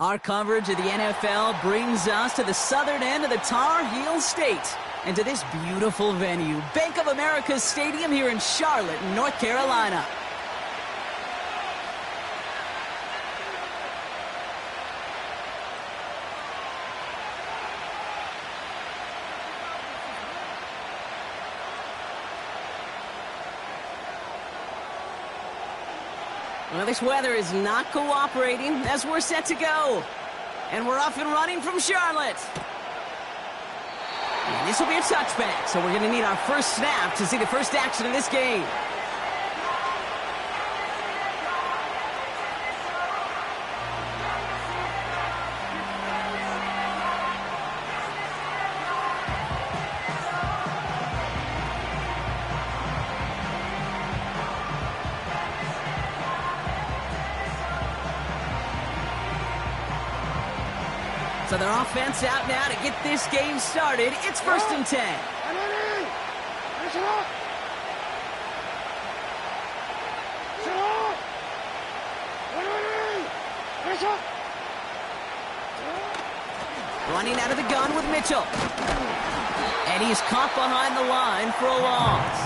Our coverage of the NFL brings us to the southern end of the Tar Heel State and to this beautiful venue, Bank of America Stadium here in Charlotte, North Carolina. Well, this weather is not cooperating as we're set to go. And we're off and running from Charlotte. And this will be a touchback, so we're going to need our first snap to see the first action of this game. So their offense out now to get this game started. It's 1st and 10. Running out of the gun with Mitchell. And he's caught behind the line for a loss.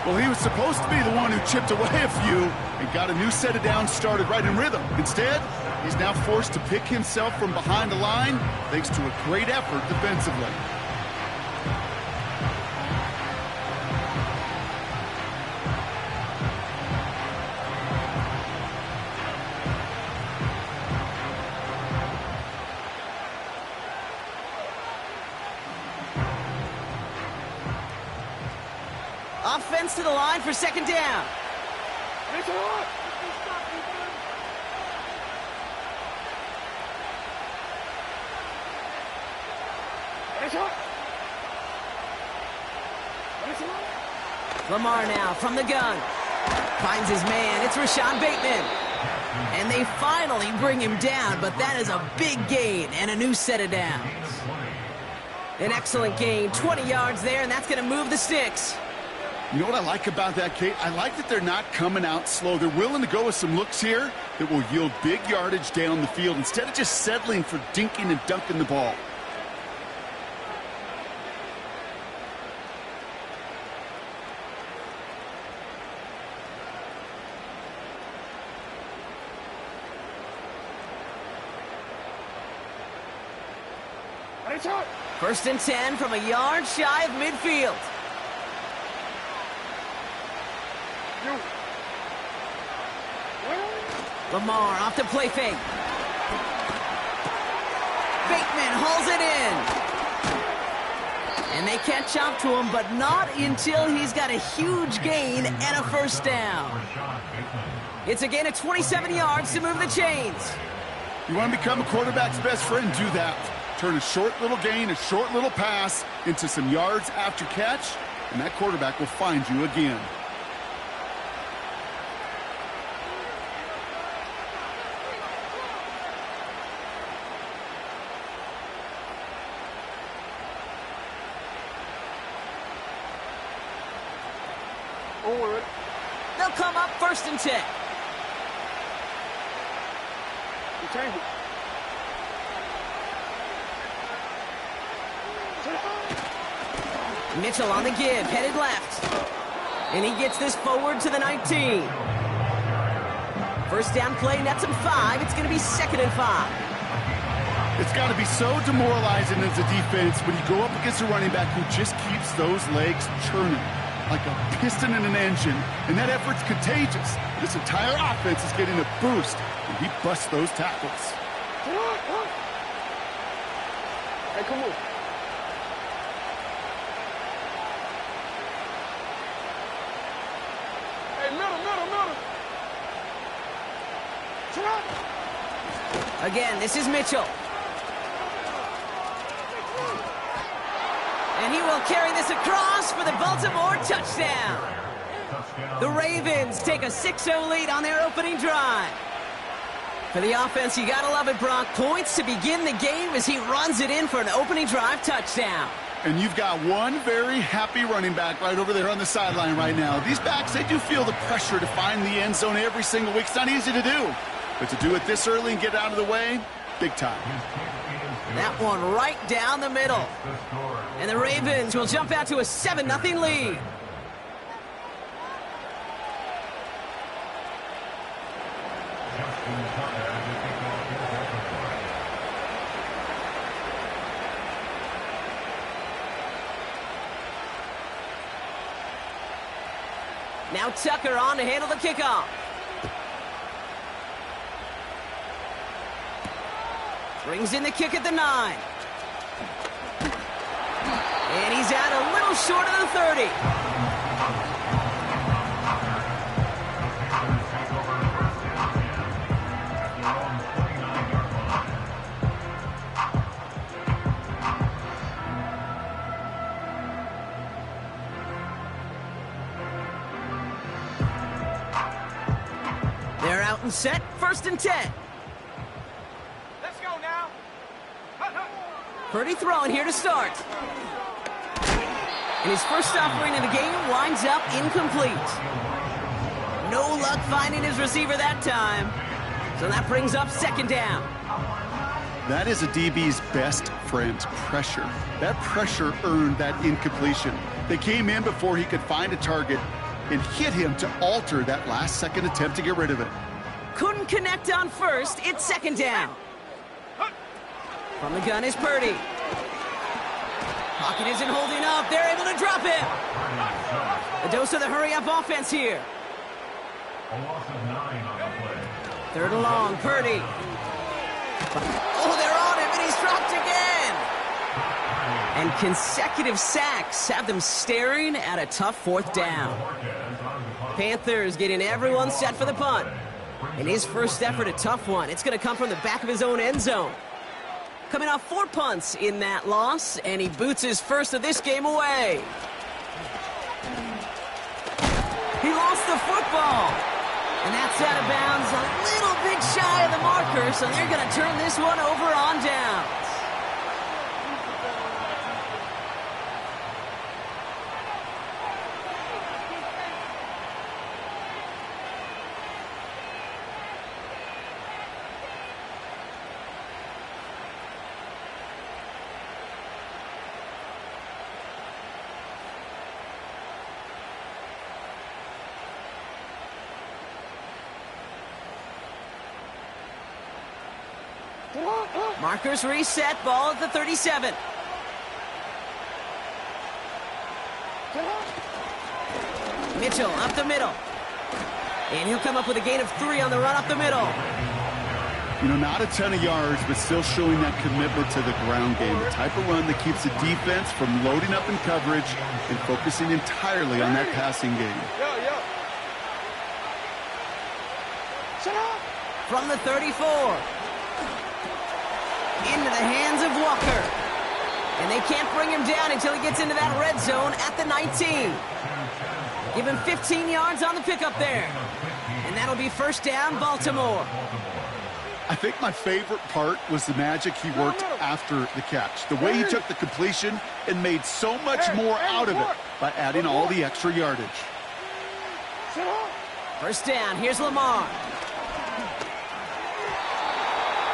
Well, he was supposed to be the one who chipped away a few and got a new set of downs started right in rhythm. Instead, he's now forced to pick himself from behind the line thanks to a great effort defensively. Offense to the line for 2nd down. Lamar now from the gun. Finds his man. It's Rashad Bateman. And they finally bring him down, but that is a big gain and a new set of downs. An excellent gain. 20 yards there, and that's going to move the sticks. You know what I like about that, Kate? I like that they're not coming out slow. They're willing to go with some looks here that will yield big yardage down the field instead of just settling for dinking and dunking the ball. First and 10 from a yard shy of midfield. Lamar off the play fake. Bateman hauls it in. And they catch up to him, but not until he's got a huge gain and a first down. It's a gain of 27 yards to move the chains. You want to become a quarterback's best friend? Do that. Turn a short little gain, a short little pass into some yards after catch, and that quarterback will find you again. They'll come up 1st and 10. Mitchell on the give, headed left. And he gets this forward to the 19. First down play, nets him 5. It's going to be 2nd and 5. It's got to be so demoralizing as a defense when you go up against a running back who just keeps those legs churning like a piston in an engine, and that effort's contagious. This entire offense is getting a boost, and he busts those tackles. Hey, come on. Hey, middle. Again, this is Mitchell. And he will carry this across for the Baltimore touchdown. The Ravens take a 6-0 lead on their opening drive. For the offense, you gotta love it, Brock. Points to begin the game as he runs it in for an opening drive touchdown. And you've got one very happy running back right over there on the sideline right now. These backs, they do feel the pressure to find the end zone every single week. It's not easy to do. But to do it this early and get out of the way, big time. That one right down the middle. And the Ravens will jump out to a 7-0 lead. Now Tucker on to handle the kickoff. Brings in the kick at the 9. And he's out a little short of the 30. They're out and set, 1st and 10. Let's go now. Purdy throwing here to start. And his first offering of the game winds up incomplete. No luck finding his receiver that time. So that brings up 2nd down. That is a DB's best friend, pressure. That pressure earned that incompletion. They came in before he could find a target and hit him to alter that last-second attempt to get rid of it. Couldn't connect on 1st. It's 2nd down. From the gun is Purdy. Pocket isn't holding up. They're able to drop him. A dose of the hurry-up offense here. A loss of 9 on the play. 3rd and long, Purdy. Oh, they're on him, and he's dropped again. And consecutive sacks have them staring at a tough 4th down. Panthers getting everyone set for the punt. And his first effort, a tough one. It's going to come from the back of his own end zone. Coming off 4 punts in that loss, and he boots his first of this game away. He lost the football. And that's out of bounds, a little bit shy of the marker, so they're going to turn this one over on downs. Markers reset, ball at the 37. Mitchell up the middle. And he'll come up with a gain of 3 on the run up the middle. You know, not a ton of yards, but still showing that commitment to the ground game. The type of run that keeps the defense from loading up in coverage and focusing entirely on that passing game. From the 34. Into the hands of Walker. And they can't bring him down until he gets into that red zone at the 19. Give him 15 yards on the pickup there. And that'll be 1st down, Baltimore. I think my favorite part was the magic he worked after the catch. The way he took the completion and made so much more out of it by adding all the extra yardage. 1st down, here's Lamar.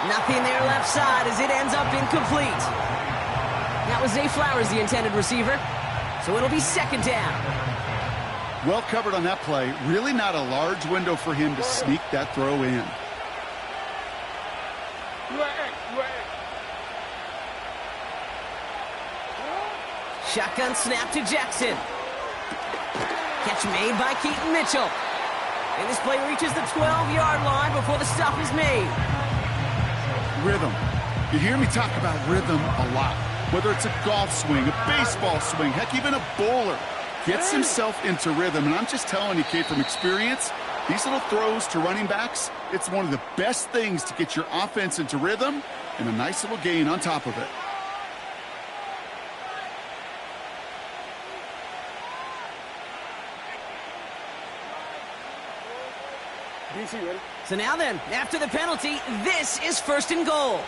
Nothing there left side as it ends up incomplete. That was Zay Flowers, the intended receiver. So it'll be 2nd down. Well covered on that play. Really not a large window for him to sneak that throw in. Shotgun snap to Jackson. Catch made by Keaton Mitchell. And this play reaches the 12-yard line before the stop is made. Rhythm. You hear me talk about rhythm a lot. Whether it's a golf swing, a baseball swing, heck, even a bowler gets himself into rhythm. And I'm just telling you, kid, from experience, these little throws to running backs, it's one of the best things to get your offense into rhythm and a nice little gain on top of it. So now then, after the penalty, this is 1st and goal.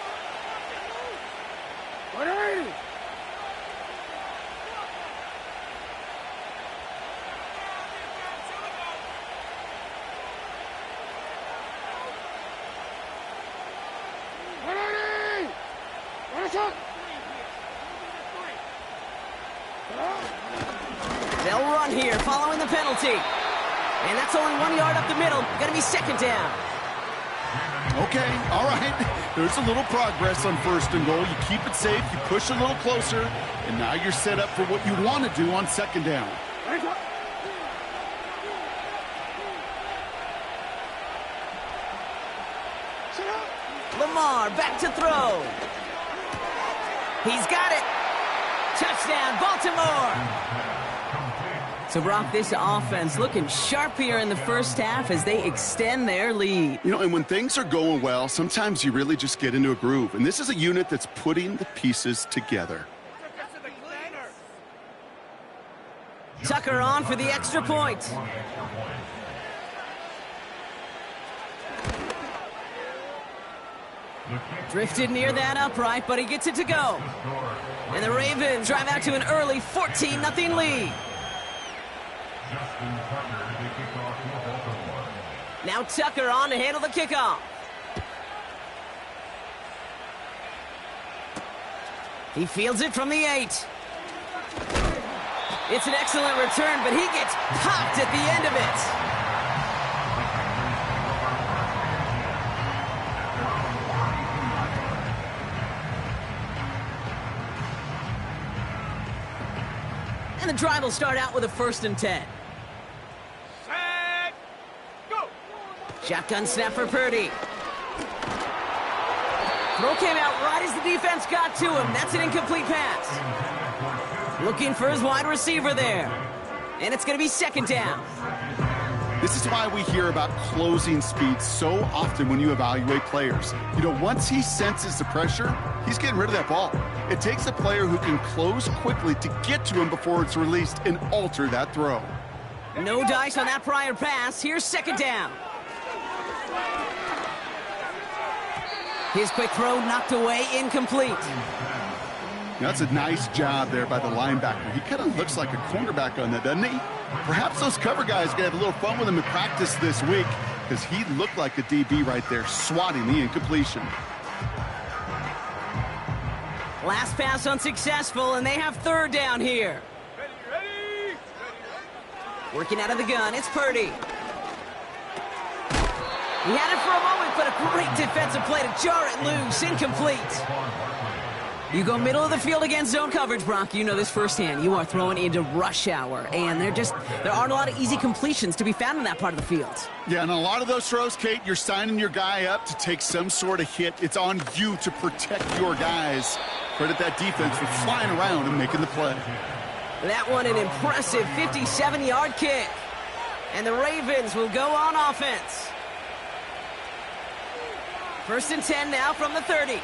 They'll run here following the penalty. And that's only 1 yard up the middle. Going to be second down. Okay, all right. There's a little progress on 1st and goal. You keep it safe, you push a little closer, and now you're set up for what you want to do on 2nd down. Lamar back to throw. He's got it. Touchdown, Baltimore. So, Brock, this offense looking sharp here in the first half as they extend their lead. You know, and when things are going well, sometimes you really just get into a groove. And this is a unit that's putting the pieces together. Tucker on for the extra point. Drifted near that upright, but he gets it to go. And the Ravens drive out to an early 14-0 lead. Now Tucker on to handle the kickoff. He fields it from the 8. It's an excellent return, but he gets popped at the end of it. And the drive will start out with a 1st and 10. Set, go. Shotgun snap for Purdy. Throw came out right as the defense got to him. That's an incomplete pass. Looking for his wide receiver there. And it's going to be 2nd down. This is why we hear about closing speed so often when you evaluate players. You know, once he senses the pressure, he's getting rid of that ball. It takes a player who can close quickly to get to him before it's released and alter that throw. No dice on that prior pass. Here's 2nd down. His quick throw knocked away, incomplete. That's a nice job there by the linebacker. He kind of looks like a cornerback on that, doesn't he? Perhaps those cover guys are going to have a little fun with him in practice this week because he looked like a DB right there, swatting the incompletion. Last pass unsuccessful, and they have 3rd down here. Ready. Working out of the gun, it's Purdy. He had it for a moment, but a great defensive play to jar it loose, incomplete. You go middle of the field against zone coverage, Brock. You know this firsthand. You are throwing into rush hour, and there aren't a lot of easy completions to be found in that part of the field. Yeah, and a lot of those throws, Kate, you're signing your guy up to take some sort of hit. It's on you to protect your guys. Credit that defense for flying around and making the play. That one an impressive 57-yard kick. And the Ravens will go on offense. 1st and 10 now from the 30.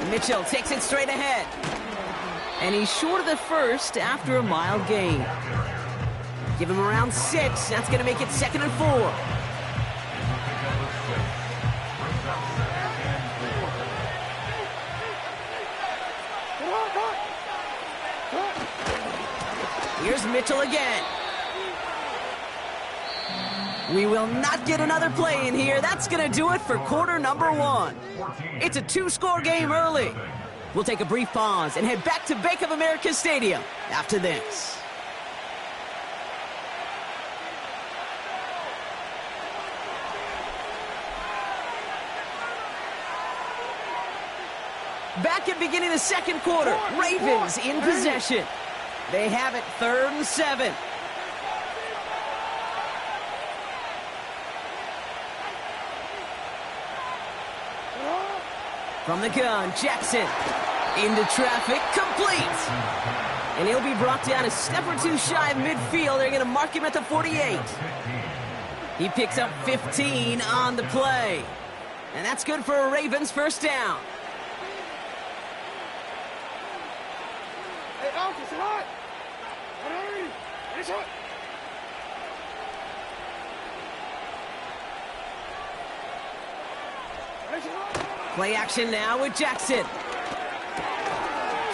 Mitchell takes it straight ahead. And he's short of the 1st after a mild gain. Give him around 6. That's going to make it 2nd and 4. Here's Mitchell again. We will not get another play in here. That's going to do it for quarter number 1. It's a 2-score game early. We'll take a brief pause and head back to Bank of America Stadium after this. Back at beginning of the 2nd quarter, Ravens in possession. They have it 3rd and 7. From the gun, Jackson. Into traffic, complete. And he'll be brought down a step or 2 shy of midfield. They're going to mark him at the 48. He picks up 15 on the play. And that's good for a Ravens 1st down. Hey, Alf, it's hot. It's hot. Play action now with Jackson.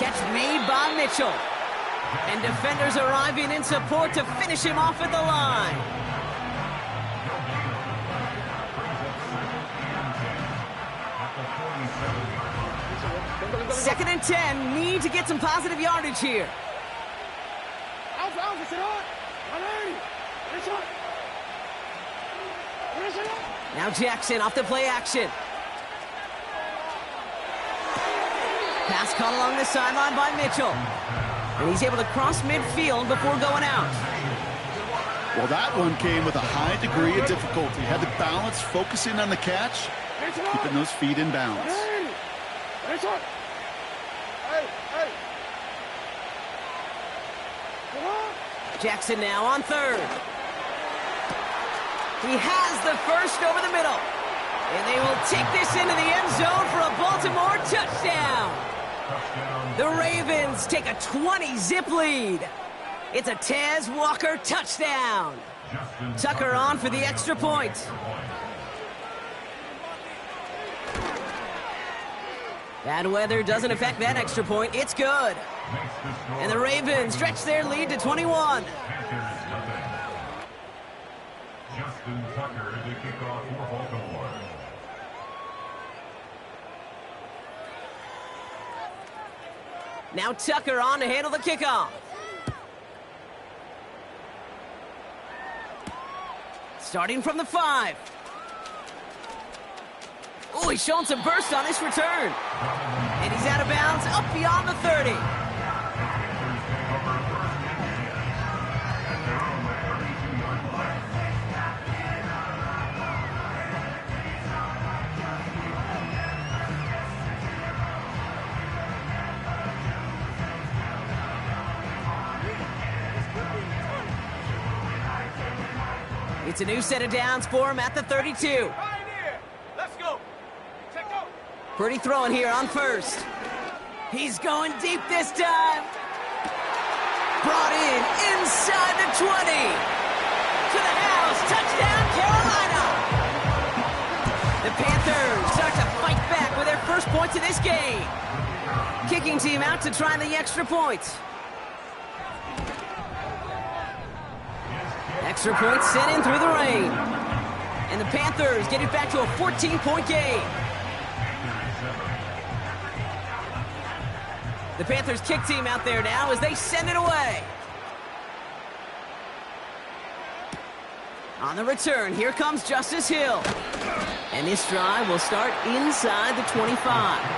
Catch made by Mitchell. And defenders arriving in support to finish him off at the line. Second and 10. Need to get some positive yardage here. Now Jackson off the play action. Pass caught along the sideline by Mitchell. And he's able to cross midfield before going out. Well, that one came with a high degree of difficulty. Had to balance focusing on the catch, keeping those feet in bounds. Jackson now on third. He has the first over the middle. And they will take this into the end zone for a Baltimore touchdown. The Ravens take a 20-zip lead. It's a Tez Walker touchdown. Tucker on for the extra point. Bad weather doesn't affect that extra point. It's good. And the Ravens stretch their lead to 21. Justin Tucker to kick off for Baltimore. Now Tucker on to handle the kickoff. Starting from the 5. Oh, he's showing some burst on this return. And he's out of bounds up beyond the 30. It's a new set of downs for him at the 32. Let's go. Check out. Pretty throwing here on first. He's going deep this time. Brought in inside the 20. To the house. Touchdown, Carolina. The Panthers start to fight back with their first points of this game. Kicking team out to try the extra point. Extra point sent in through the rain. And the Panthers get it back to a 14-point game. The Panthers kick team out there now as they send it away. On the return, here comes Justice Hill. And this drive will start inside the 25.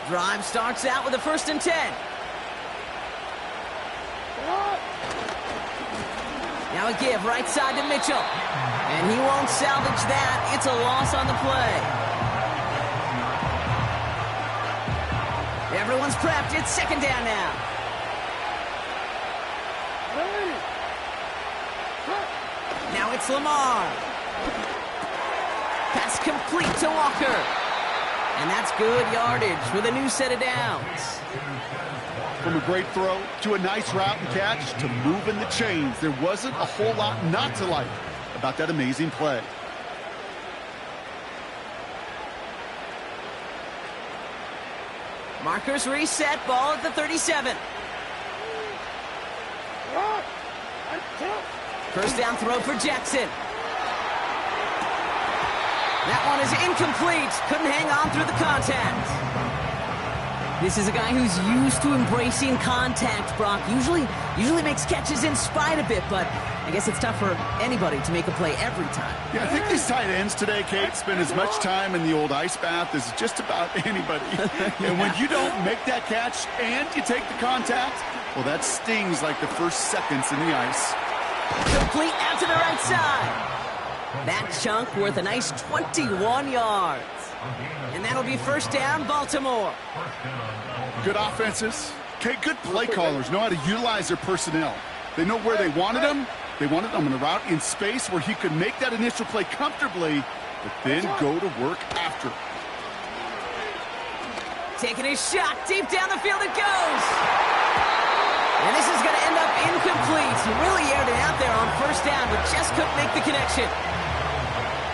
Drive starts out with a 1st and 10. Now a give right side to Mitchell. And he won't salvage that. It's a loss on the play. Everyone's prepped. It's 2nd down now. Now it's Lamar. Pass complete to Walker. And that's good yardage with a new set of downs. From a great throw to a nice route and catch to moving the chains, there wasn't a whole lot not to like about that amazing play. Markers reset, ball at the 37. First down throw for Jackson. That one is incomplete. Couldn't hang on through the contact. This is a guy who's used to embracing contact, Brock. Usually makes catches in spite of it, but I guess it's tough for anybody to make a play every time. Yeah, I think these tight ends today, Kate, spend as much time in the old ice bath as just about anybody. And when you don't make that catch and you take the contact, well, that stings like the first seconds in the ice. Complete out to the right side. That chunk worth a nice 21 yards. And that'll be 1st down, Baltimore. Good offenses. Okay, good play callers know how to utilize their personnel. They know where they wanted them. They wanted them in a route in space where he could make that initial play comfortably, but then go to work after. Taking his shot. Deep down the field it goes. And this is going to end up incomplete. He really aired it out there on first down, but just couldn't make the connection.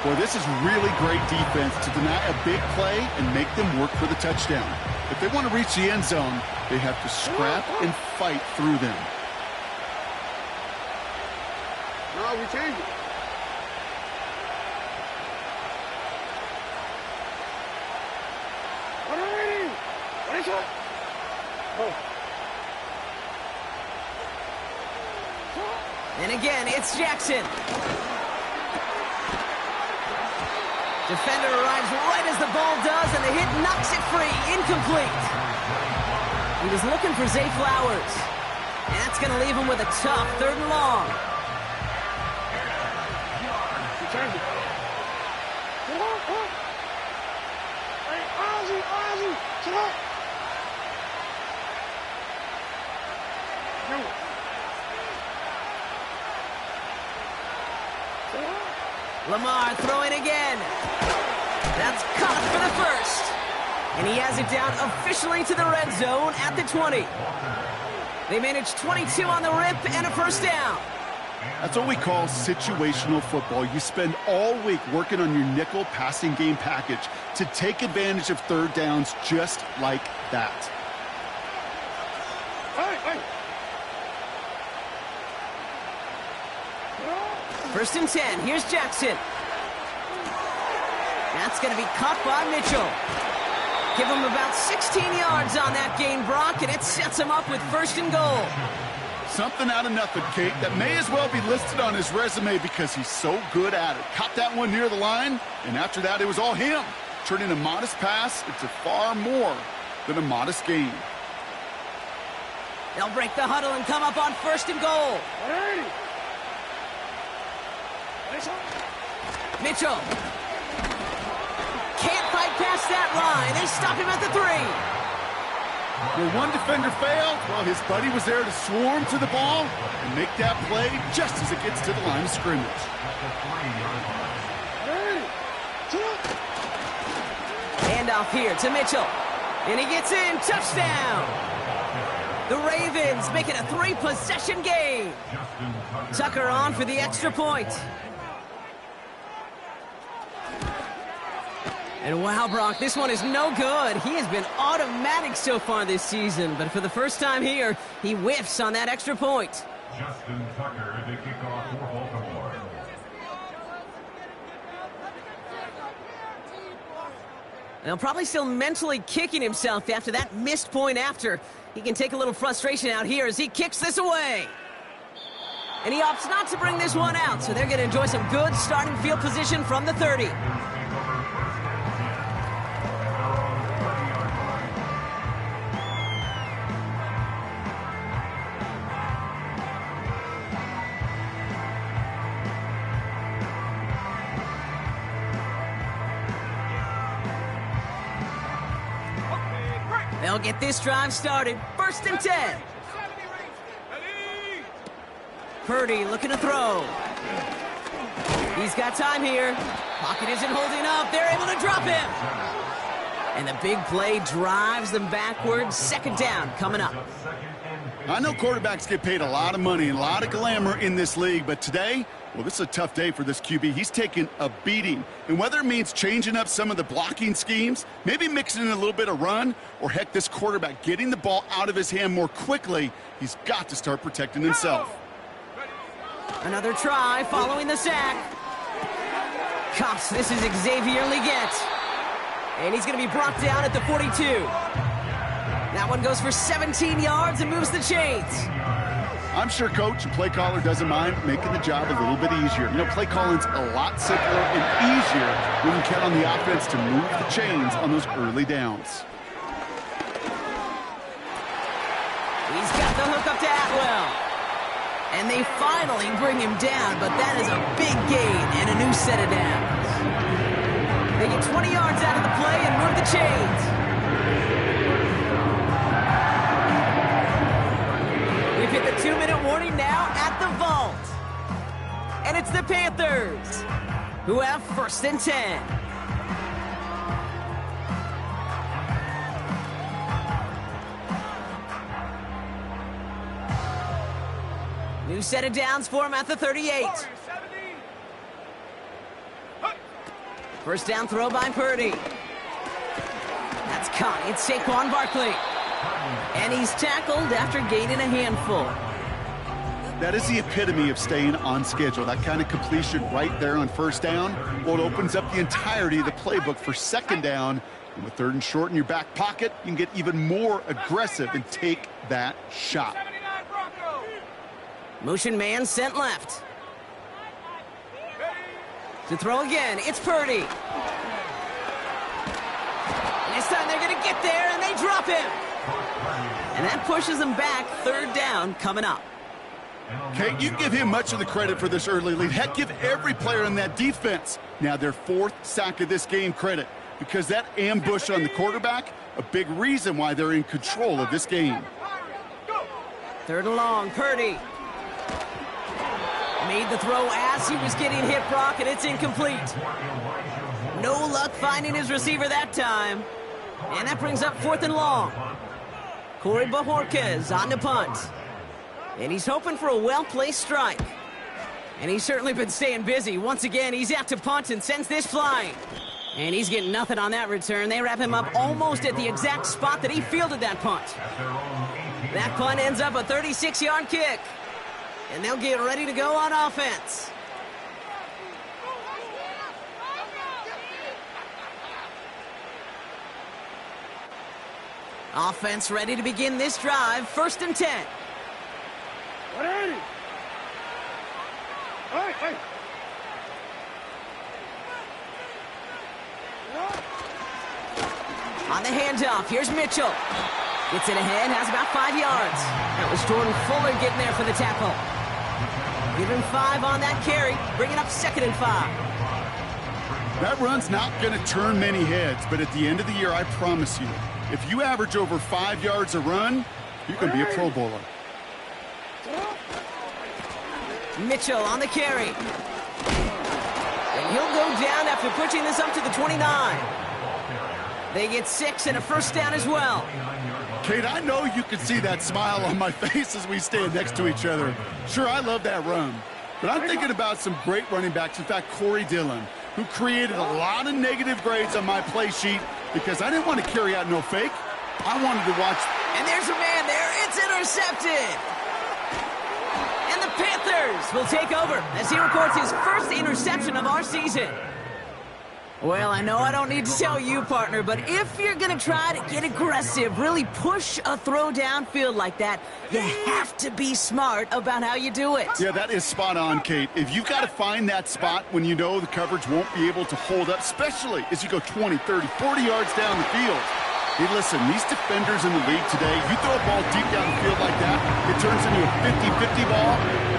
Boy, this is really great defense to deny a big play and make them work for the touchdown. If they want to reach the end zone, they have to scrap and fight through them. No, we change it. What is it? Oh. And again, it's Jackson. Defender arrives right as the ball does, and the hit knocks it free. Incomplete. He was looking for Zay Flowers. And that's going to leave him with a tough 3rd and long. Lamar throwing again. That's caught for the first. And he has it down officially to the red zone at the 20. They managed 22 on the rip and a first down. That's what we call situational football. You spend all week working on your nickel passing game package to take advantage of 3rd downs just like that. Hey. 1st and 10. Here's Jackson. That's going to be caught by Mitchell. Give him about 16 yards on that gain, Brock, and it sets him up with 1st and goal. Something out of nothing, Kate, that may as well be listed on his resume because he's so good at it. Caught that one near the line, and after that, it was all him. Turning a modest pass into far more than a modest gain. They'll break the huddle and come up on 1st and goal. Mitchell. Can't fight past that line. They stop him at the 3. Where one defender failed, well, his buddy was there to swarm to the ball and make that play just as it gets to the line of scrimmage. Handoff here to Mitchell. And he gets in. Touchdown. The Ravens make it a 3-possession game. Tucker on for the extra point. And wow, Brock, this one is no good. He has been automatic so far this season, but for the first time here, he whiffs on that extra point. Justin Tucker to kick off for Baltimore. Now, probably still mentally kicking himself after that missed point after. He can take a little frustration out here as he kicks this away. And he opts not to bring this one out, so they're going to enjoy some good starting field position from the 30. They'll get this drive started. 1st and 10. Purdy looking to throw. He's got time here. Pocket isn't holding up. They're able to drop him. And the big play drives them backwards. 2nd down coming up. I know quarterbacks get paid a lot of money and a lot of glamour in this league, but today, well, this is a tough day for this QB. He's taking a beating. And whether it means changing up some of the blocking schemes, maybe mixing in a little bit of run, or heck, this quarterback getting the ball out of his hand more quickly, he's got to start protecting himself. Another try following the sack. Cops, this is Xavier Leggett. And he's going to be brought down at the 42. That one goes for 17 yards and moves the chains. I'm sure coach and play caller doesn't mind making the job a little bit easier. You know, play calling's a lot simpler and easier when you count on the offense to move the chains on those early downs. He's got the hook up to Atwell. And they finally bring him down, but that is a big gain and a new set of downs. They get 20 yards out of the play and move the chains. We've hit the 2-minute warning now at the vault. And it's the Panthers who have 1st and 10. New set of downs for him at the 38. First down throw by Purdy. That's caught. It's Saquon Barkley. And he's tackled after gaining a handful. That is the epitome of staying on schedule. That kind of completion right there on first down. Well, it opens up the entirety of the playbook for second down. And with 3rd and short in your back pocket, you can get even more aggressive and take that shot. Motion man sent left. To throw again, it's Purdy. And this time they're going to get there, and they drop him. And that pushes them back. 3rd down coming up. Kate, you give him much of the credit for this early lead. Heck, give every player in that defense now their 4th sack of this game credit, because that ambush on the quarterback, a big reason why they're in control of this game. 3rd and long, Purdy. Made the throw as he was getting hit, Brock, and it's incomplete. No luck finding his receiver that time. And that brings up 4th and long. Corey Bajorquez on the punt. And he's hoping for a well-placed strike. And he's certainly been staying busy. Once again, he's out to punt and sends this flying. And he's getting nothing on that return. They wrap him up almost at the exact spot that he fielded that punt. That punt ends up a 36-yard kick. And they'll get ready to go on offense. Offense ready to begin this drive. 1st and 10. 180. Hey. On the handoff, here's Mitchell. Gets it ahead, has about 5 yards. That was Jordan Fuller getting there for the tackle. Give him 5 on that carry, bringing up 2nd and 5. That run's not going to turn many heads, but at the end of the year, I promise you, if you average over 5 yards a run, you can be a Pro Bowler. Mitchell on the carry. And he'll go down after pushing this up to the 29. They get 6 and a first down as well. Kate, I know you can see that smile on my face as we stand next to each other. Sure, I love that run. But I'm thinking about some great running backs. In fact, Corey Dillon, who created a lot of negative grades on my play sheet because I didn't want to carry out no fake. I wanted to watch. And there's a man there. It's intercepted. And the Panthers will take over as he records his first interception of our season. Well, I know I don't need to tell you, partner, but if you're going to try to get aggressive, really push a throw downfield like that, you have to be smart about how you do it. Yeah, that is spot on, Kate. If you've got to find that spot when you know the coverage won't be able to hold up, especially as you go 20, 30, 40 yards down the field. Hey, listen, these defenders in the league today, you throw a ball deep down the field like that, it turns into a 50-50 ball.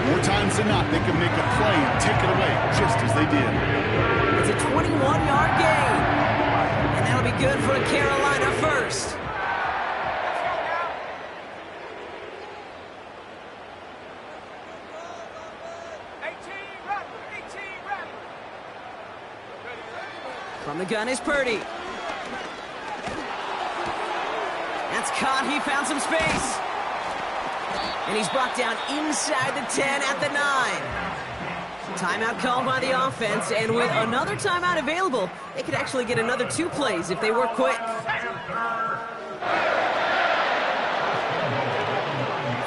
More times than not, they can make a play and take it away, just as they did. It's a 21-yard gain. And that'll be good for a Carolina first. From the gun is Purdy. That's caught. He found some space. And he's brought down inside the 10 at the 9. Timeout called by the offense, and with another timeout available, they could actually get another 2 plays if they work quick.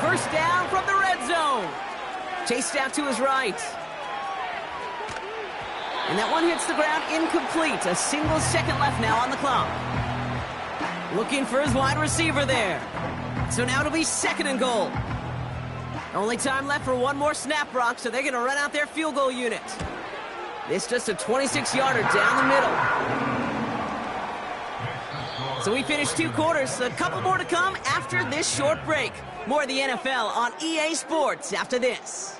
First down from the red zone. Chased out to his right. And that one hits the ground incomplete. A single second left now on the clock. Looking for his wide receiver there. So now it'll be 2nd and goal. Only time left for one more snap, Brock, so they're going to run out their field goal unit. This just a 26-yarder down the middle. So we finished 2 quarters. A couple more to come after this short break. More of the NFL on EA Sports after this.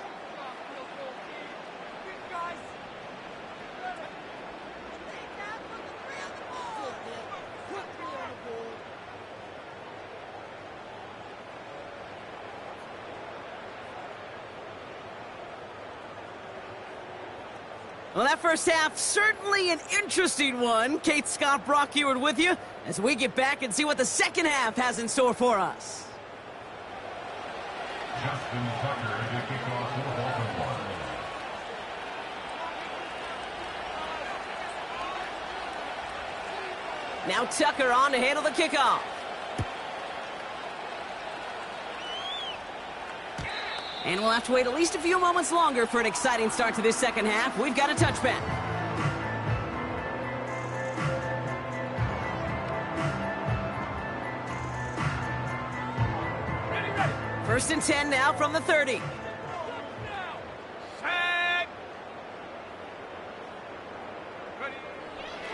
Well, that first half, certainly an interesting one. Kate Scott, Brock Eward with you as we get back and see what the second half has in store for us. Justin Tucker to kick off. Now Tucker on to handle the kickoff. And we'll have to wait at least a few moments longer for an exciting start to this second half. We've got a touchback. First and 10 now from the 30.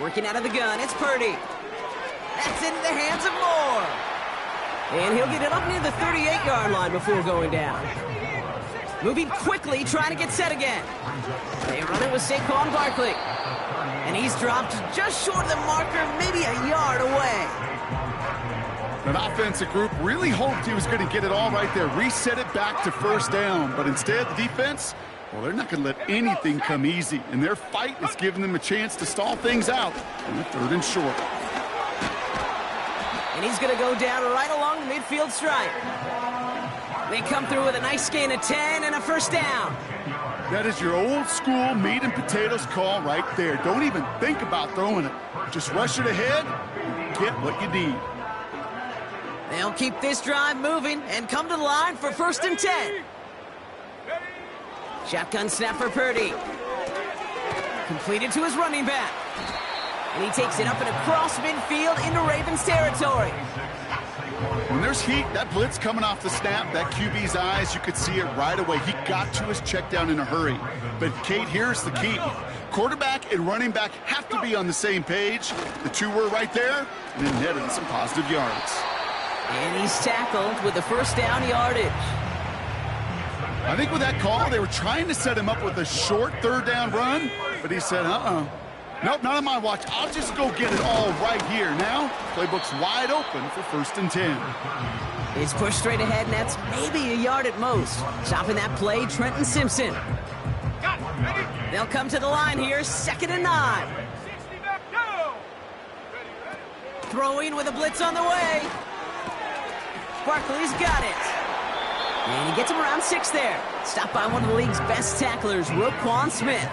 Working out of the gun, it's Purdy. That's into the hands of Moore. And he'll get it up near the 38-yard line before going down. Moving quickly, trying to get set again. They run it with Saquon Barkley. And he's dropped just short of the marker, maybe a yard away. That offensive group really hoped he was going to get it all right there, reset it back to first down. But instead, the defense, well, they're not going to let anything come easy. And their fight is giving them a chance to stall things out on the 3rd and short. And he's going to go down right along the midfield stripe. They come through with a nice gain of 10 and a first down. That is your old school meat and potatoes call right there. Don't even think about throwing it. Just rush it ahead and get what you need. They'll keep this drive moving and come to the line for first and 10. Shotgun snap for Purdy. Completed to his running back. And he takes it up and across midfield into Ravens territory. When there's heat, that blitz coming off the snap, that QB's eyes, you could see it right away. He got to his check down in a hurry. But, Kate, here's the key. Quarterback and running back have to be on the same page. The two were right there, and then netted some positive yards. And he's tackled with the first down yardage. I think with that call, they were trying to set him up with a short 3rd down run, but he said, nope, not on my watch. I'll just go get it all right here. Now, playbook's wide open for first and 10. He's pushed straight ahead, and that's maybe a yard at most. Stopping that play, Trenton Simpson. They'll come to the line here, 2nd and 9. Throwing with a blitz on the way. Barkley's got it. And he gets him around 6 there. Stopped by one of the league's best tacklers, Roquan Smith.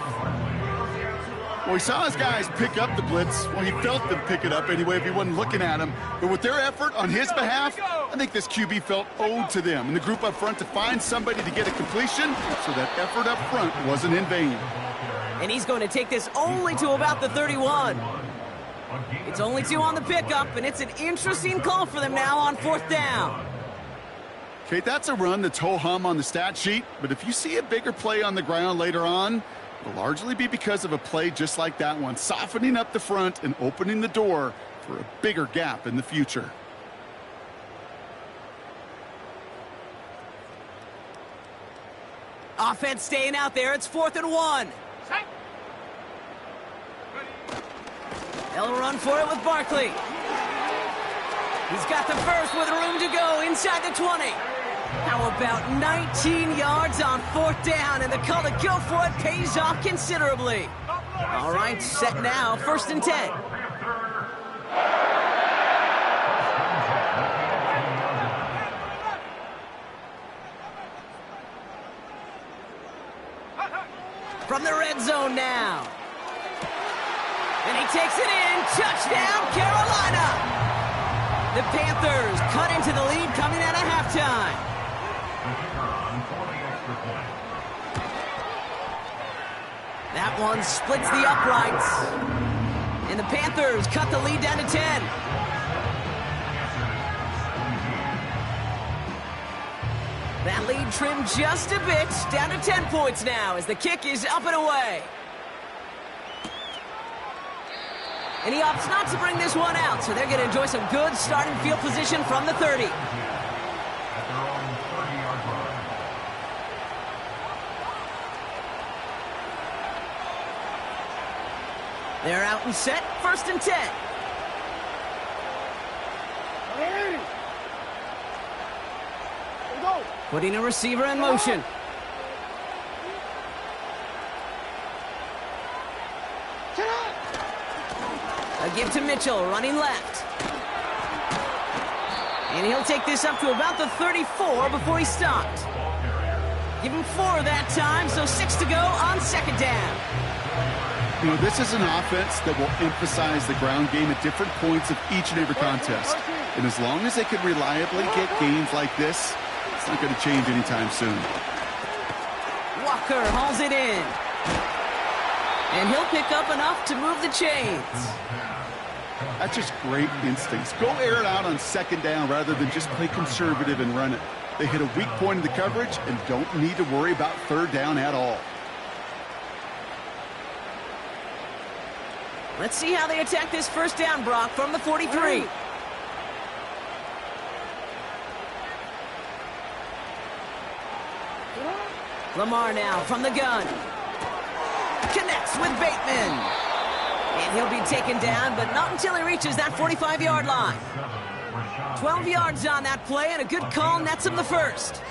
Well, he saw his guys pick up the blitz. Well, he felt them pick it up anyway if he wasn't looking at him. But with their effort on his behalf, I think this QB felt owed to them. And the group up front to find somebody to get a completion, so that effort up front wasn't in vain. And he's going to take this only to about the 31. It's only 2 on the pickup, and it's an interesting call for them now on 4th down. Kate, that's a run that's ho-hum on the stat sheet, but if you see a bigger play on the ground later on, it'll largely be because of a play just like that one, softening up the front and opening the door for a bigger gap in the future. Offense staying out there. It's 4th and 1. They'll run for it with Barkley. He's got the first with room to go inside the 20. How about 19 yards on 4th down, and the call to go for it pays off considerably. All right, set now, 1st and 10. From the red zone now. And he takes it in. Touchdown, Carolina. The Panthers cut into the lead coming out of halftime. That one splits the uprights. And the Panthers cut the lead down to 10. That lead trimmed just a bit, down to 10 points now as the kick is up and away. And he opts not to bring this one out, so they're going to enjoy some good starting field position from the 30. They're out and set, 1st and 10. Putting a receiver in motion. A give to Mitchell, running left. And he'll take this up to about the 34 before he stopped. Give him 4 that time, so 6 to go on 2nd down. You know, this is an offense that will emphasize the ground game at different points of each and every contest. And as long as they can reliably get games like this, it's not going to change anytime soon. Walker hauls it in. And he'll pick up enough to move the chains. That's just great instincts. Go air it out on second down rather than just play conservative and run it. They hit a weak point in the coverage and don't need to worry about third down at all. Let's see how they attack this first down, Brock, from the 43. Lamar now from the gun. Connects with Bateman. And he'll be taken down, but not until he reaches that 45-yard line. 12 yards on that play, and a good call nets him the first.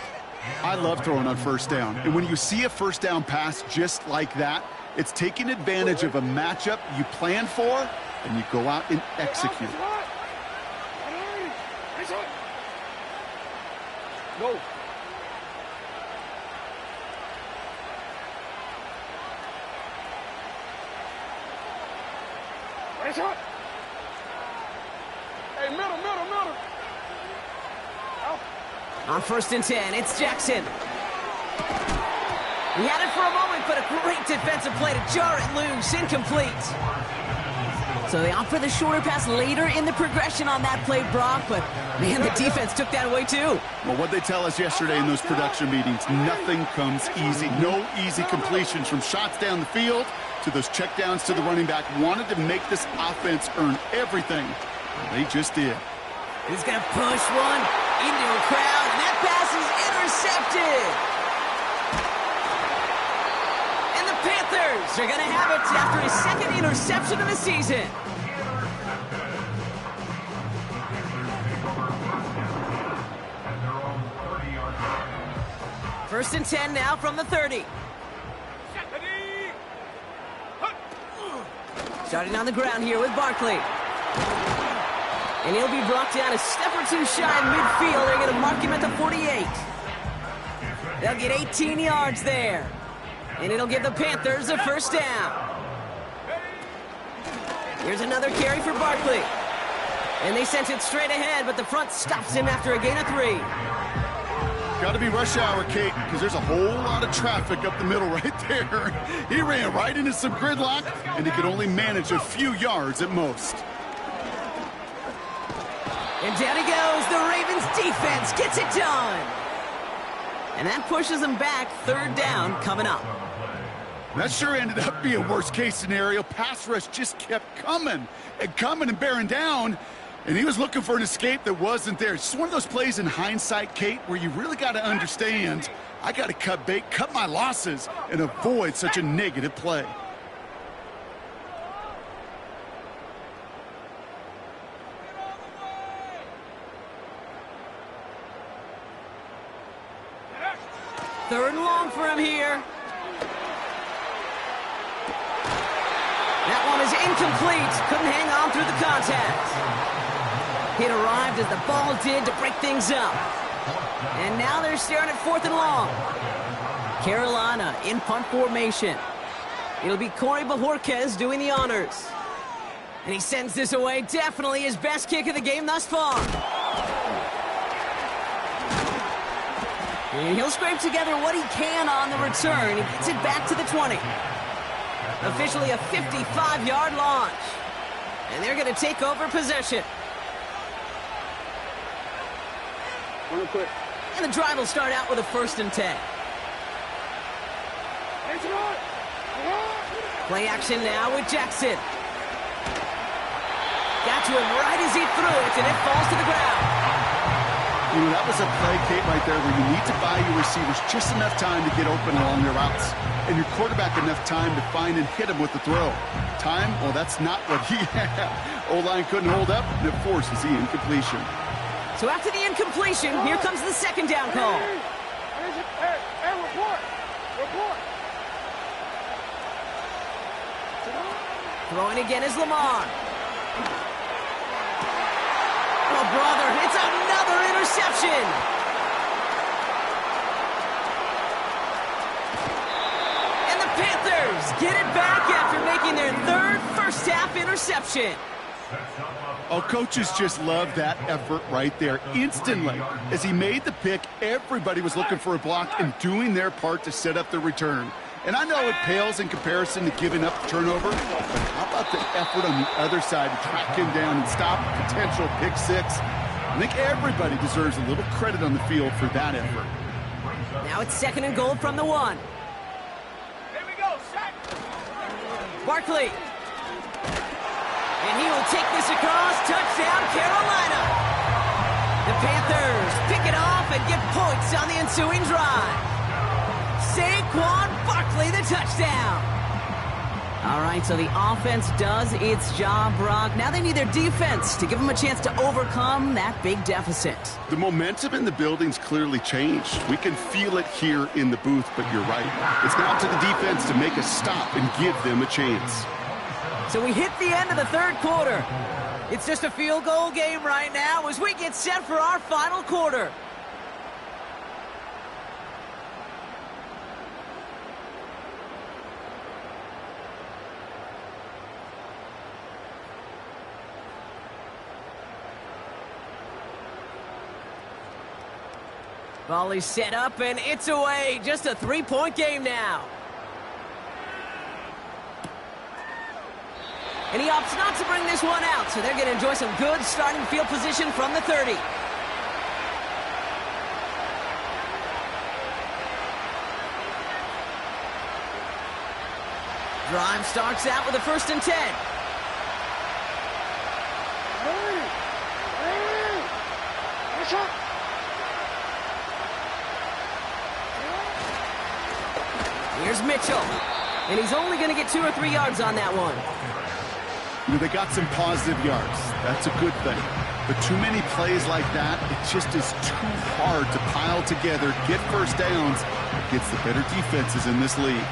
I love throwing on first down. And when you see a first down pass just like that, it's taking advantage of a matchup you plan for, and you go out and execute. No. Hey, middle. On 1st and 10, it's Jackson. He had it for a moment, but a great defensive play to jar it loose. Incomplete. So they opt for the shorter pass later in the progression on that play, Brock, but man, the defense took that away too. Well, what they tell us yesterday in those production meetings, nothing comes easy. No easy completions from shots down the field to those checkdowns to the running back. Wanted to make this offense earn everything. They just did. He's going to push one into a crowd, and that pass is intercepted. And the Panthers are going to have it after his second interception of the season. First and 10 now from the 30. Starting on the ground here with Barkley. And he'll be brought down a step or two shy in midfield. They're going to mark him at the 48. They'll get 18 yards there. And it'll give the Panthers a first down. Here's another carry for Barkley. And they sent it straight ahead, but the front stops him after a gain of 3. Got to be rush hour, Kate, because there's a whole lot of traffic up the middle right there. He ran right into some gridlock, and he could only manage a few yards at most. And down he goes. The Ravens defense gets it done. And that pushes them back. Third down coming up. That sure ended up being a worst-case scenario. Pass rush just kept coming and bearing down. And he was looking for an escape that wasn't there. It's just one of those plays in hindsight, Kate, where you really got to understand, I got to cut bait, cut my losses, and avoid such a negative play. Third and long for him here. That one is incomplete. Couldn't hang on through the contact. It arrived as the ball did to break things up. And now they're staring at 4th and long. Carolina in punt formation. It'll be Corey Bajorquez doing the honors. And he sends this away. Definitely his best kick of the game thus far. And he'll scrape together what he can on the return. He gets it back to the 20. Officially a 55-yard launch. And they're going to take over possession. Real quick. And the drive will start out with a 1st and 10. Play action now with Jackson. Got to him right as he threw it, and it falls to the ground. You know, that was a play, Kate, right there where you need to buy your receivers just enough time to get open along their routes. And your quarterback enough time to find and hit him with the throw. Time? Well, that's not what he had. O-line couldn't hold up, and it forces the incompletion. So after the incompletion, here comes the second down call. Hey, report. Throwing again is Lamar. Oh, brother, it's another interception. And the Panthers get it back after making throwing their third first-half interception. Oh, coaches just love that effort right there. Instantly, as he made the pick, everybody was looking for a block and doing their part to set up the return. And I know it pales in comparison to giving up the turnover, but how about the effort on the other side to track him down and stop a potential pick six? I think everybody deserves a little credit on the field for that effort. Now it's 2nd and goal from the 1. Here we go, set. Barkley. And he will take this across. Touchdown, Carolina. The Panthers pick it off and get points on the ensuing drive. Saquon Barkley, the touchdown. All right, so the offense does its job, Brock. Now they need their defense to give them a chance to overcome that big deficit. The momentum in the building's clearly changed. We can feel it here in the booth, but you're right. It's now to the defense to make a stop and give them a chance. So we hit the end of the 3rd quarter. It's just a field goal game right now as we get set for our final quarter. Volley set up, and it's away. Just a 3-point game now. And he opts not to bring this one out, so they're going to enjoy some good starting field position from the 30. Drive starts out with a 1st and 10. Here's Mitchell, and he's only going to get 2 or 3 yards on that one. You know, they got some positive yards. That's a good thing. But too many plays like that, it just is too hard to pile together, get first downs against the better defenses in this league.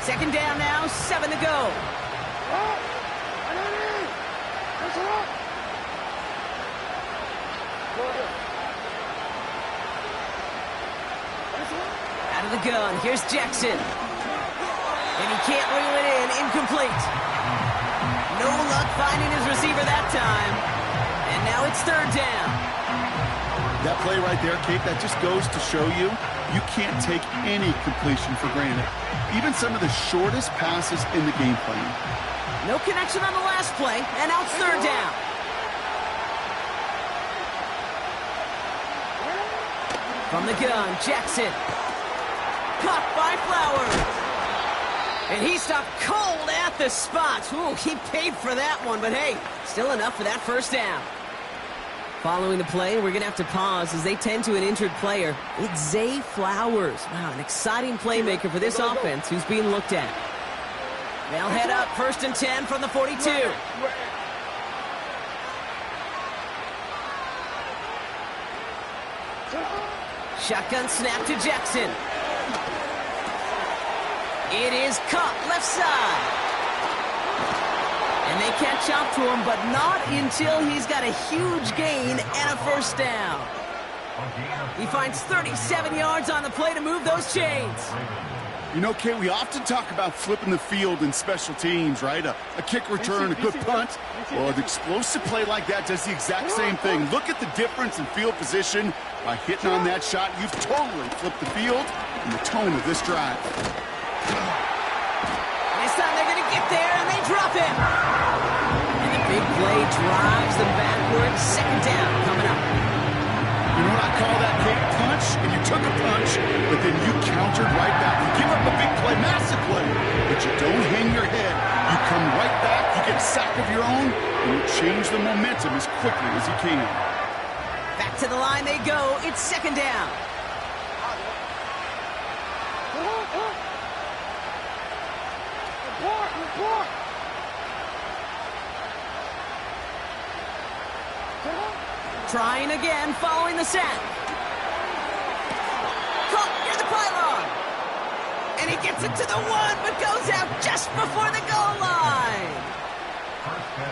Second down now, 7 to go. Out of the gun, here's Jackson. And he can't reel it in, incomplete. No luck finding his receiver that time. And now it's 3rd down. That play right there, Kate, that just goes to show you, you can't take any completion for granted. Even some of the shortest passes in the game plan. No connection on the last play, and now it's 3rd down. From the gun, Jackson. Caught by Flowers. And he stopped cold at the spot. Ooh, he paid for that one, but hey, still enough for that 1st down. Following the play, we're going to have to pause as they tend to an injured player. It's Zay Flowers. Wow, an exciting playmaker for this offense who's being looked at. They'll head up 1st and 10 from the 42. Shotgun snap to Jackson. It is caught left side. And they catch up to him, but not until he's got a huge gain and a 1st down. He finds 37 yards on the play to move those chains. You know, Kate, we often talk about flipping the field in special teams, right? A kick return, a good punt. Well, an explosive play like that does the exact same thing. Look at the difference in field position. By hitting on that shot, you've totally flipped the field and the tone of this drive. This time they're going to get there, and they drop him. And the big play drives them backwards. 2nd down coming up. You know what I call that, Kate? Punch, and you took a punch, but then you countered right back. You give up a big play, massive play, but you don't hang your head. You come right back, you get a sack of your own, and you change the momentum as quickly as you can. Back to the line they go. It's 2nd down. Trying again, following the sack. Caught near the pylon. And he gets it to the 1, but goes out just before the goal line.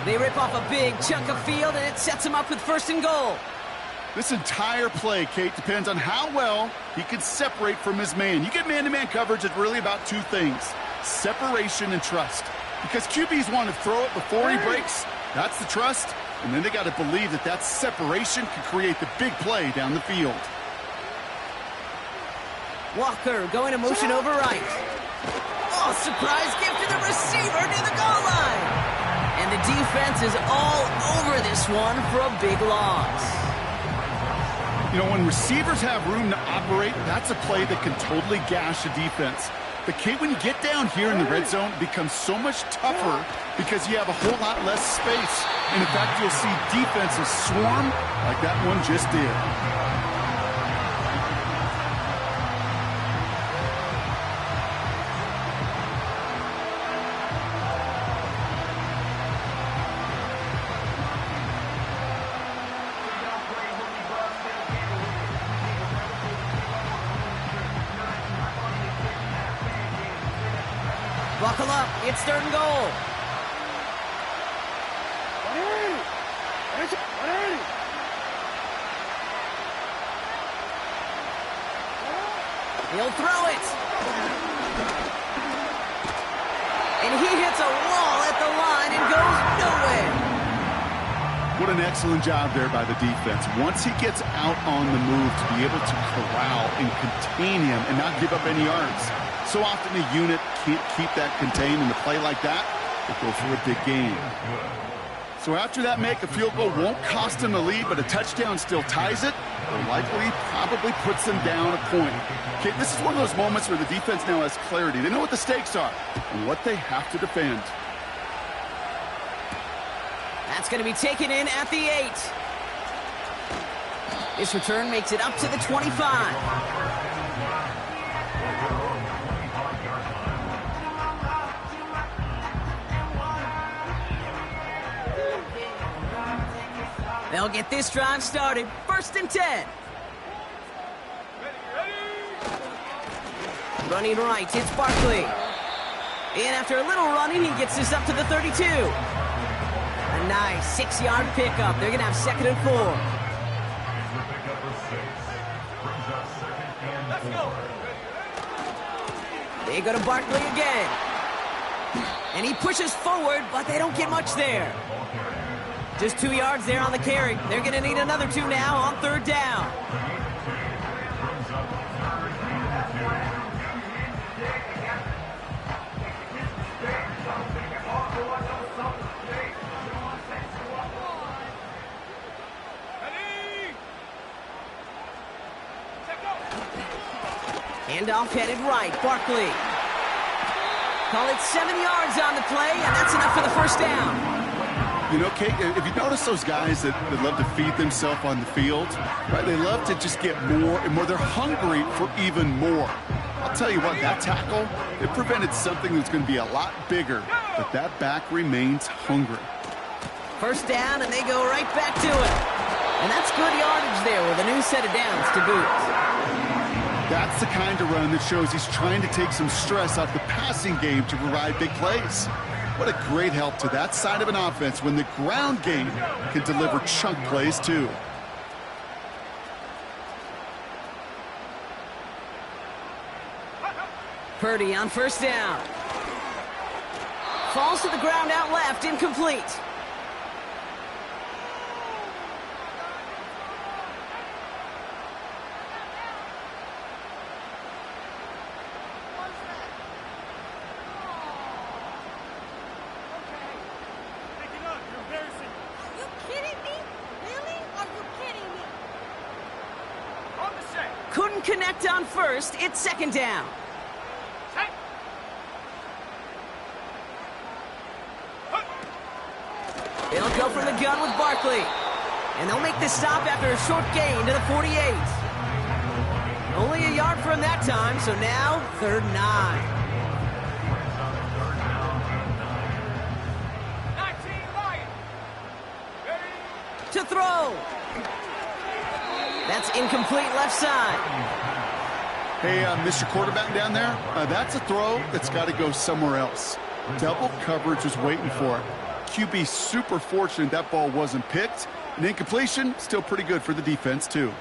They rip off a big chunk of field, and it sets him up with 1st and goal. This entire play, Kate, depends on how well he can separate from his man. You get man-to-man coverage, it's really about two things: separation and trust. Because QBs want to throw it before he breaks. That's the trust. And then they got to believe that that separation can create the big play down the field. Walker going to motion over right. Oh, surprise gift to the receiver near the goal line. And the defense is all over this one for a big loss. You know, when receivers have room to operate, that's a play that can totally gash a defense. But, Kate, when you get down here in the red zone, it becomes so much tougher because you have a whole lot less space. And, in fact, you'll see defenses swarm like that one just did. Buckle up, it's 3rd and goal. He'll throw it. And he hits a wall at the line and goes nowhere. What an excellent job there by the defense. Once he gets out on the move, to be able to corral and contain him and not give up any yards. So often a unit can't keep that contained, and a play like that will go for a big gain. So after that make, a field goal won't cost him the lead, but a touchdown still ties it, or likely probably puts them down a point. Okay, this is one of those moments where the defense now has clarity. They know what the stakes are and what they have to defend. That's going to be taken in at the 8. This return makes it up to the 25. They'll get this drive started. 1st and 10. Running right, it's Barkley. And after a little running, he gets this up to the 32. A nice 6-yard pickup. They're going to have 2nd and 4. They go to Barkley again. And he pushes forward, but they don't get much there. Just 2 yards there on the carry. They're going to need another 2 now on 3rd down. Handoff headed right. Barkley. Call it 7 yards on the play, and that's enough for the 1st down. You know, Kate, if you notice those guys that love to feed themselves on the field, right? They love to just get more and more. They're hungry for even more. I'll tell you what, that tackle, it prevented something that's going to be a lot bigger, but that back remains hungry. 1st down, and they go right back to it. And that's good yardage there with a new set of downs to boot. That's the kind of run that shows he's trying to take some stress off the passing game to provide big plays. What a great help to that side of an offense when the ground game can deliver chunk plays too. Purdy on 1st down. Falls to the ground out left, incomplete. Couldn't connect on 1st. It's 2nd down. They'll go for the gun with Barkley. And they'll make the stop after a short gain to the 48. Only a yard from that time, so now 3rd and 9. To throw. That's incomplete left side. Hey, Mr. Quarterback down there, that's a throw that's got to go somewhere else. Double coverage is waiting for it. QB super fortunate that ball wasn't picked, An incompletion, still pretty good for the defense, too.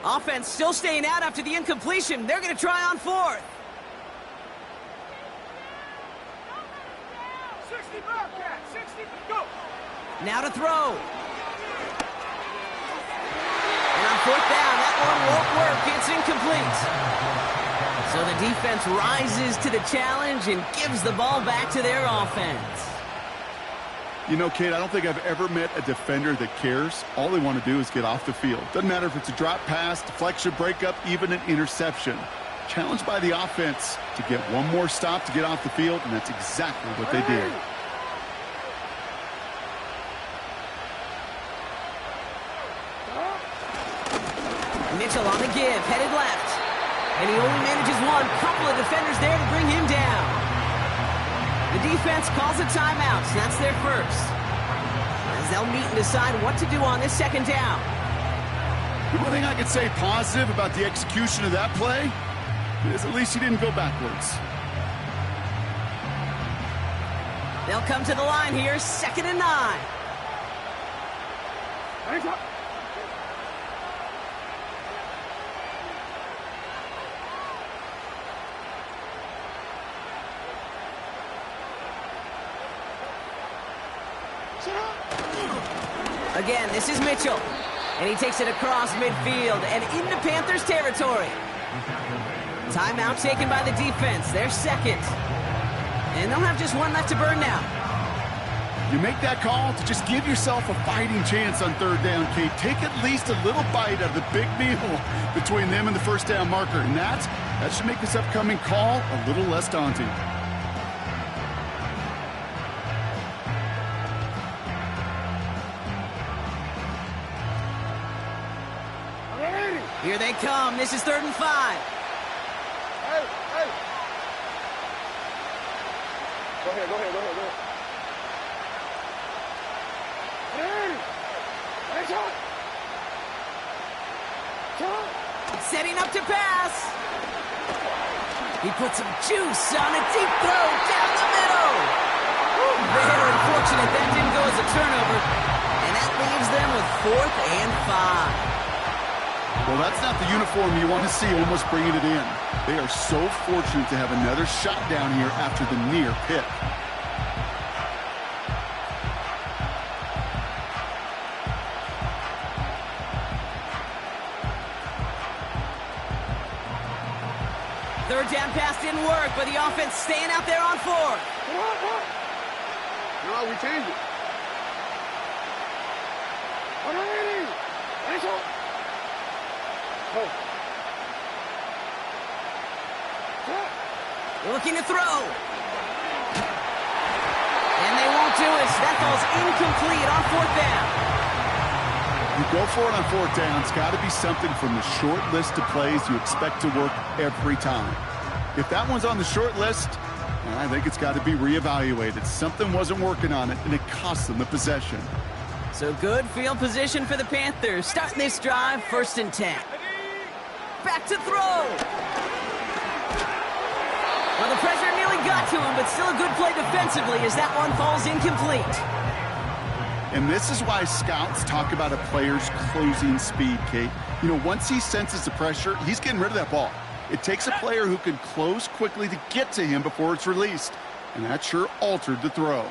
Offense still staying out after the incompletion. They're going to try on fourth. 60 Bobcat, 60, go! Now to throw. And on fourth down, that one won't work. It's incomplete. So the defense rises to the challenge and gives the ball back to their offense. You know, Kate, I don't think I've ever met a defender that cares. All they want to do is get off the field. Doesn't matter if it's a drop pass, deflection, breakup, even an interception. Challenged by the offense to get one more stop to get off the field, and that's exactly what they did. Mitchell on the give, headed left. And he only manages one. Couple of defenders there to bring him down. The defense calls a timeout. That's their first. As they'll meet and decide what to do on this second down. The one thing I could say positive about the execution of that play is at least he didn't go backwards. They'll come to the line here, 2nd and 9. Again, this is Mitchell. And he takes it across midfield and into Panthers territory. Timeout taken by the defense. Their second. And they'll have just one left to burn now. You make that call to just give yourself a fighting chance on third down, Kate. Take at least a little bite out of the big meal between them and the first down marker. And that should make this upcoming call a little less daunting. Here they come. This is 3rd and 5. Hey, hey. Go ahead. Hey, Setting up to pass. He puts some juice on a deep throw down the middle. Very unfortunate that didn't go as a turnover. And that leaves them with 4th and 5. Well, that's not the uniform you want to see almost bringing it in. They are so fortunate to have another shot down here after the near pick. Third down pass didn't work, but the offense staying out there on 4. No, we changed it. Looking to throw. And they won't do it. That ball's incomplete on 4th down. You go for it on 4th down. It's got to be something from the short list of plays you expect to work every time. If that one's on the short list, I think it's got to be reevaluated. Something wasn't working on it, and it cost them the possession. So good field position for the Panthers. Starting this drive, 1st and 10. Back to throw. Well, the pressure nearly got to him, but still a good play defensively as that one falls incomplete. And this is why scouts talk about a player's closing speed, Kate. You know, once he senses the pressure, he's getting rid of that ball. It takes a player who can close quickly to get to him before it's released. And that sure altered the throw.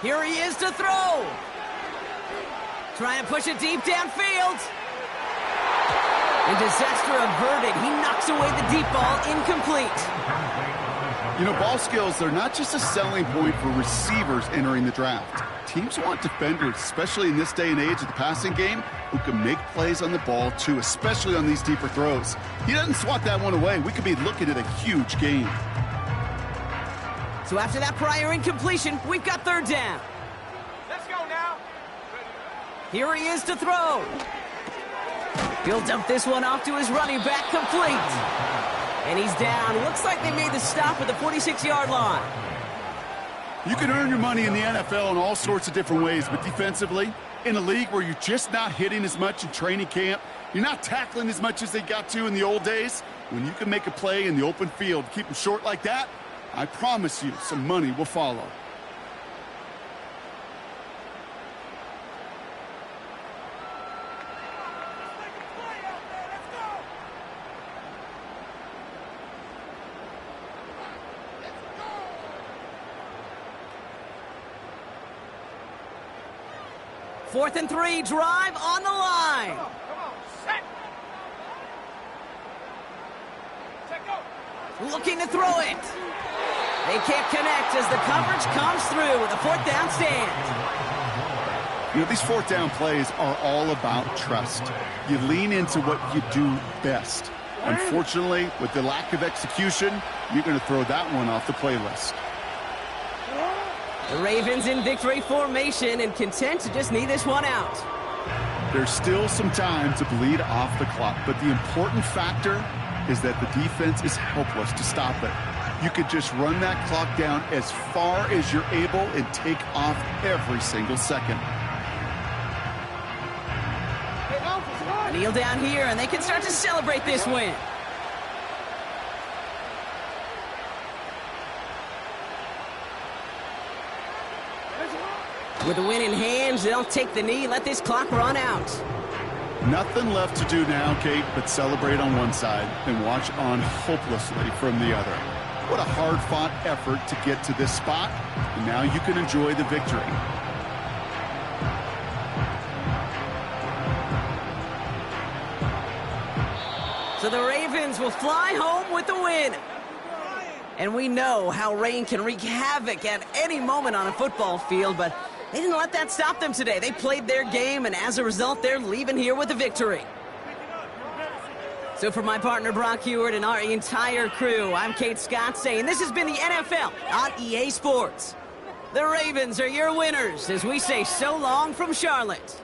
Here he is to throw. Trying to push it deep downfield. And disaster averted. He knocks away the deep ball, incomplete. You know, ball skills, they're not just a selling point for receivers entering the draft. Teams want defenders, especially in this day and age of the passing game, who can make plays on the ball too, especially on these deeper throws. He doesn't swat that one away. We could be looking at a huge game. So after that prior incompletion, we've got 3rd down. Let's go now. Here he is to throw. He'll dump this one off to his running back, complete. And he's down. Looks like they made the stop at the 46-yard line. You can earn your money in the NFL in all sorts of different ways, but defensively, in a league where you're just not hitting as much in training camp, you're not tackling as much as they got to in the old days, when you can make a play in the open field, keep them short like that, I promise you some money will follow. Fourth and 3, drive on the line. Come on, set. Set, go. Looking to throw it. They can't connect as the coverage comes through with a fourth down stand. You know, these fourth down plays are all about trust. You lean into what you do best. Unfortunately, with the lack of execution, you're going to throw that one off the playlist. The Ravens in victory formation and content to just knee this one out. There's still some time to bleed off the clock, but the important factor is that the defense is helpless to stop it. You could just run that clock down as far as you're able and take off every single second. Kneel down here, and they can start to celebrate this win. With the win in hand, they'll take the knee, let this clock run out. Nothing left to do now, Kate, but celebrate on one side and watch on hopelessly from the other. What a hard-fought effort to get to this spot, and now you can enjoy the victory. So the Ravens will fly home with the win. And we know how rain can wreak havoc at any moment on a football field, but they didn't let that stop them today. They played their game, and as a result, they're leaving here with a victory. So for my partner Brock Heward and our entire crew, I'm Kate Scott saying this has been the NFL on EA Sports. The Ravens are your winners as we say so long from Charlotte.